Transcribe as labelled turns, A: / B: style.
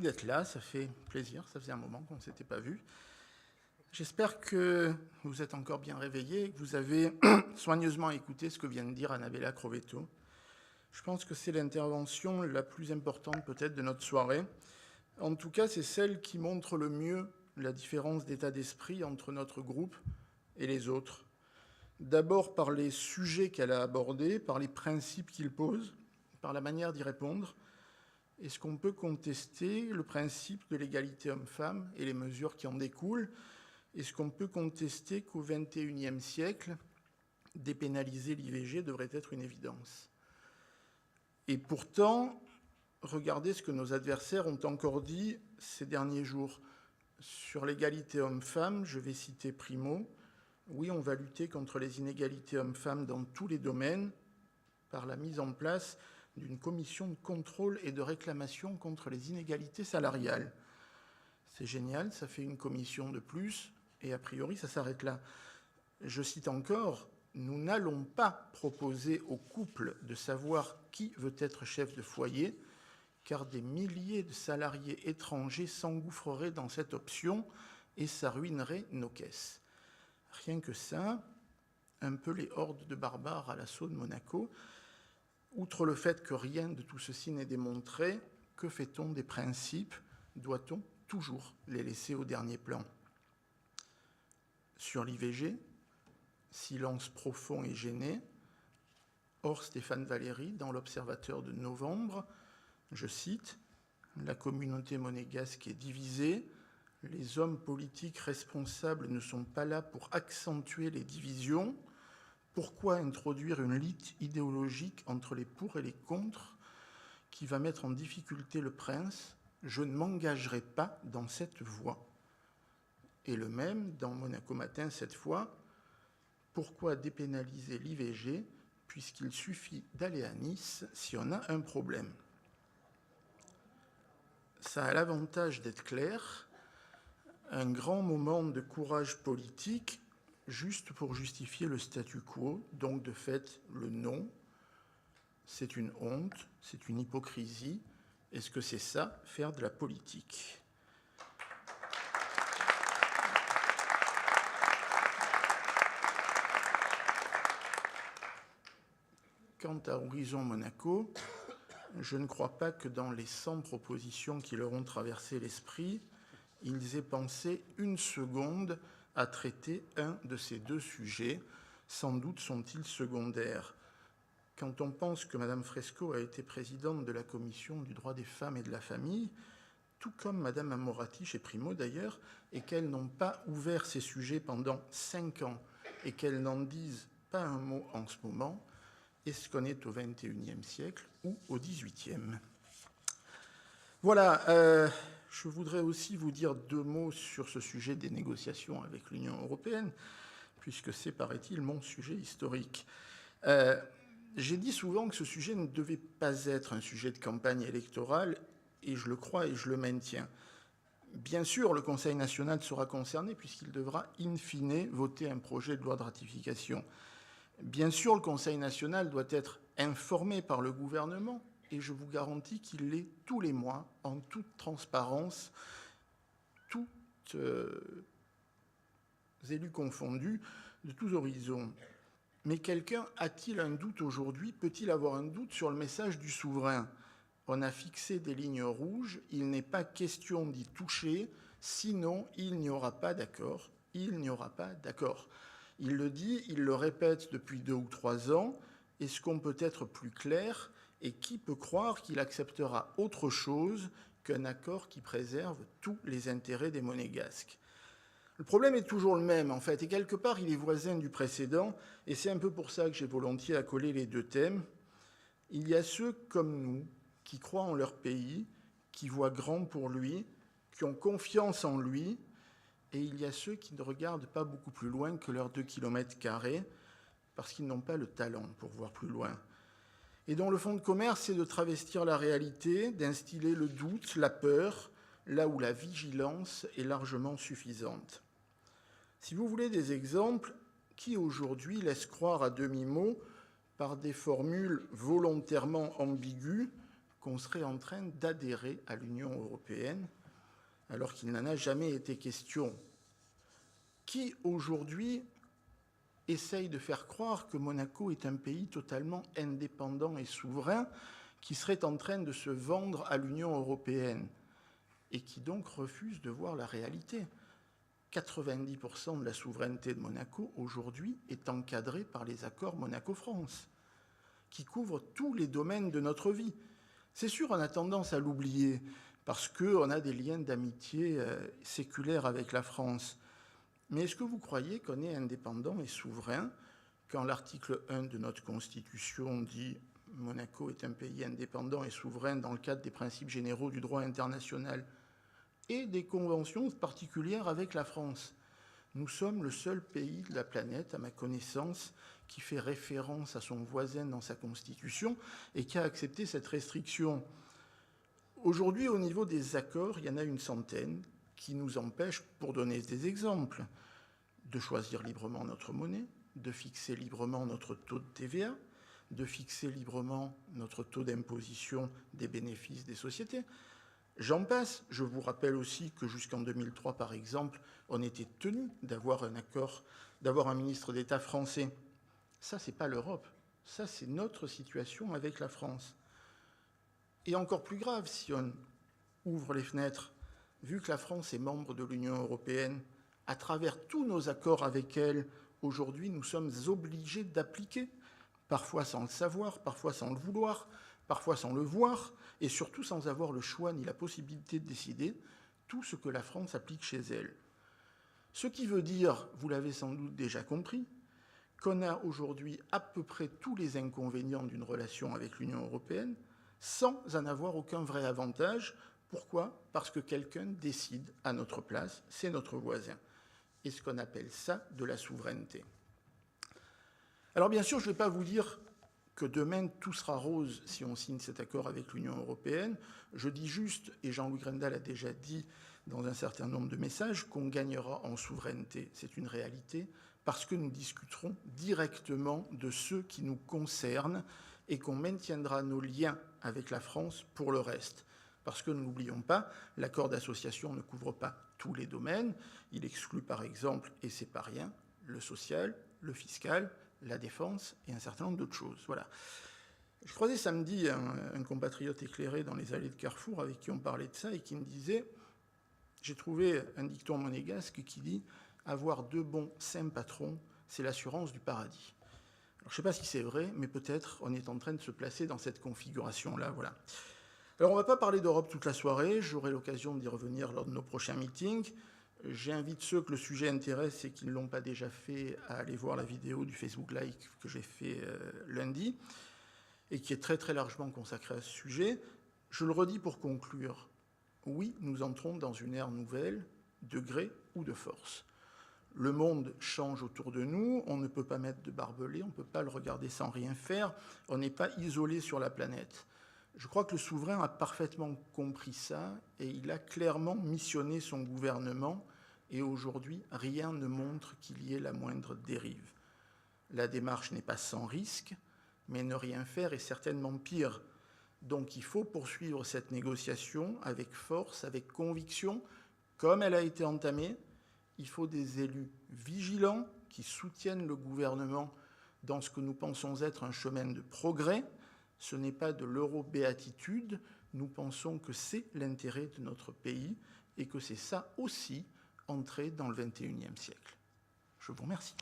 A: d'être là, ça fait plaisir, ça faisait un moment qu'on ne s'était pas vu. J'espère que vous êtes encore bien réveillés et que vous avez soigneusement écouté ce que vient de dire Annabella Crovetto. Je pense que c'est l'intervention la plus importante peut-être de notre soirée. En tout cas, c'est celle qui montre le mieux la différence d'état d'esprit entre notre groupe et les autres. D'abord par les sujets qu'elle a abordés, par les principes qu'il pose, par la manière d'y répondre. Est-ce qu'on peut contester le principe de l'égalité homme-femme et les mesures qui en découlent? Est-ce qu'on peut contester qu'au XXIe siècle, dépénaliser l'IVG devrait être une évidence? Et pourtant, regardez ce que nos adversaires ont encore dit ces derniers jours. Sur l'égalité homme-femme, je vais citer Primo. Oui, on va lutter contre les inégalités hommes-femmes dans tous les domaines par la mise en place d'une commission de contrôle et de réclamation contre les inégalités salariales. C'est génial, ça fait une commission de plus, et a priori, ça s'arrête là. Je cite encore, nous n'allons pas proposer aux couples de savoir qui veut être chef de foyer, car des milliers de salariés étrangers s'engouffreraient dans cette option et ça ruinerait nos caisses. Rien que ça, un peu les hordes de barbares à l'assaut de Monaco. Outre le fait que rien de tout ceci n'est démontré, que fait-on des principes? Doit-on toujours les laisser au dernier plan? Sur l'IVG, silence profond et gêné. Or, Stéphane Valéry, dans l'Observateur de novembre, je cite, « La communauté monégasque est divisée, les hommes politiques responsables ne sont pas là pour accentuer les divisions. Pourquoi introduire une lutte idéologique entre les pour et les contre qui va mettre en difficulté le prince? Je ne m'engagerai pas dans cette voie. » Et le même, dans Monaco Matin cette fois, pourquoi dépénaliser l'IVG puisqu'il suffit d'aller à Nice si on a un problème? Ça a l'avantage d'être clair, un grand moment de courage politique juste pour justifier le statu quo, donc de fait le non. C'est une honte, c'est une hypocrisie. Est-ce que c'est ça, faire de la politique? Quant à Horizon Monaco, je ne crois pas que dans les 100 propositions qui leur ont traversé l'esprit, ils aient pensé une seconde à traiter un de ces deux sujets. Sans doute sont-ils secondaires. Quand on pense que Mme Fresco a été présidente de la Commission du droit des femmes et de la famille, tout comme Mme Amoratti chez Primo d'ailleurs, et qu'elles n'ont pas ouvert ces sujets pendant 5 ans et qu'elles n'en disent pas un mot en ce moment, est-ce qu'on est au XXIe siècle ou au XVIIIe? Voilà, je voudrais aussi vous dire 2 mots sur ce sujet des négociations avec l'Union européenne, puisque c'est, paraît-il, mon sujet historique. J'ai dit souvent que ce sujet ne devait pas être un sujet de campagne électorale, et je le crois et je le maintiens. Bien sûr, le Conseil national sera concerné, puisqu'il devra, in fine, voter un projet de loi de ratification. Bien sûr, le Conseil national doit être informé par le gouvernement, et je vous garantis qu'il l'est tous les mois, en toute transparence, tous élus confondus, de tous horizons. Mais quelqu'un a-t-il un doute aujourd'hui? Peut-il avoir un doute sur le message du souverain? On a fixé des lignes rouges, il n'est pas question d'y toucher, sinon il n'y aura pas d'accord. Il n'y aura pas d'accord. Il le dit, il le répète depuis 2 ou 3 ans. Est-ce qu'on peut être plus clair? Et qui peut croire qu'il acceptera autre chose qu'un accord qui préserve tous les intérêts des Monégasques? Le problème est toujours le même, en fait, et quelque part, il est voisin du précédent, et c'est un peu pour ça que j'ai volontiers accolé les 2 thèmes. Il y a ceux comme nous qui croient en leur pays, qui voient grand pour lui, qui ont confiance en lui, et il y a ceux qui ne regardent pas beaucoup plus loin que leurs 2 km², parce qu'ils n'ont pas le talent pour voir plus loin. Et dont le fond de commerce, c'est de travestir la réalité, d'instiller le doute, la peur, là où la vigilance est largement suffisante. Si vous voulez des exemples, qui aujourd'hui laisse croire à demi-mot, par des formules volontairement ambiguës, qu'on serait en train d'adhérer à l'Union européenne, alors qu'il n'en a jamais été question. Qui, aujourd'hui, essaye de faire croire que Monaco est un pays totalement indépendant et souverain qui serait en train de se vendre à l'Union européenne et qui donc refuse de voir la réalité. 90% de la souveraineté de Monaco, aujourd'hui, est encadrée par les accords Monaco-France, qui couvrent tous les domaines de notre vie. C'est sûr, on a tendance à l'oublier, parce qu'on a des liens d'amitié séculaires avec la France. Mais est-ce que vous croyez qu'on est indépendant et souverain quand l'article 1 de notre Constitution dit « Monaco est un pays indépendant et souverain dans le cadre des principes généraux du droit international et des conventions particulières avec la France ». Nous sommes le seul pays de la planète, à ma connaissance, qui fait référence à son voisin dans sa Constitution et qui a accepté cette restriction. Aujourd'hui, au niveau des accords, il y en a une centaine qui nous empêchent, pour donner des exemples, de choisir librement notre monnaie, de fixer librement notre taux de TVA, de fixer librement notre taux d'imposition des bénéfices des sociétés. J'en passe. Je vous rappelle aussi que jusqu'en 2003, par exemple, on était tenu d'avoir un accord, d'avoir un ministre d'État français. Ça, c'est pas l'Europe. Ça, c'est notre situation avec la France. Et encore plus grave, si on ouvre les fenêtres, vu que la France est membre de l'Union européenne, à travers tous nos accords avec elle, aujourd'hui, nous sommes obligés d'appliquer, parfois sans le savoir, parfois sans le vouloir, parfois sans le voir, et surtout sans avoir le choix ni la possibilité de décider, tout ce que la France applique chez elle. Ce qui veut dire, vous l'avez sans doute déjà compris, qu'on a aujourd'hui à peu près tous les inconvénients d'une relation avec l'Union européenne, sans en avoir aucun vrai avantage. Pourquoi ? Parce que quelqu'un décide à notre place, c'est notre voisin. Et ce qu'on appelle ça de la souveraineté. Alors bien sûr, je ne vais pas vous dire que demain tout sera rose si on signe cet accord avec l'Union européenne. Je dis juste, et Jean-Louis Grendal a déjà dit dans un certain nombre de messages, qu'on gagnera en souveraineté. C'est une réalité, parce que nous discuterons directement de ceux qui nous concernent et qu'on maintiendra nos liens avec la France pour le reste. Parce que, ne l'oublions pas, l'accord d'association ne couvre pas tous les domaines. Il exclut par exemple, et c'est pas rien, le social, le fiscal, la défense et un certain nombre d'autres choses. Voilà. Je croisais samedi un compatriote éclairé dans les allées de Carrefour avec qui on parlait de ça et qui me disait « J'ai trouvé un dicton monégasque qui dit « Avoir deux bons saints patrons, c'est l'assurance du paradis ». Alors, je ne sais pas si c'est vrai, mais peut-être on est en train de se placer dans cette configuration-là. Voilà. Alors, on ne va pas parler d'Europe toute la soirée. J'aurai l'occasion d'y revenir lors de nos prochains meetings. J'invite ceux que le sujet intéresse et qui ne l'ont pas déjà fait à aller voir la vidéo du Facebook Live que j'ai fait lundi et qui est très très largement consacrée à ce sujet. Je le redis pour conclure. Oui, nous entrons dans une ère nouvelle, de gré ou de force. Le monde change autour de nous, on ne peut pas mettre de barbelé, on ne peut pas le regarder sans rien faire, on n'est pas isolé sur la planète. Je crois que le souverain a parfaitement compris ça et il a clairement missionné son gouvernement et aujourd'hui, rien ne montre qu'il y ait la moindre dérive. La démarche n'est pas sans risque, mais ne rien faire est certainement pire. Donc il faut poursuivre cette négociation avec force, avec conviction, comme elle a été entamée. Il faut des élus vigilants qui soutiennent le gouvernement dans ce que nous pensons être un chemin de progrès. Ce n'est pas de l'euro-béatitude. Nous pensons que c'est l'intérêt de notre pays et que c'est ça aussi, entrer dans le XXIe siècle. Je vous remercie.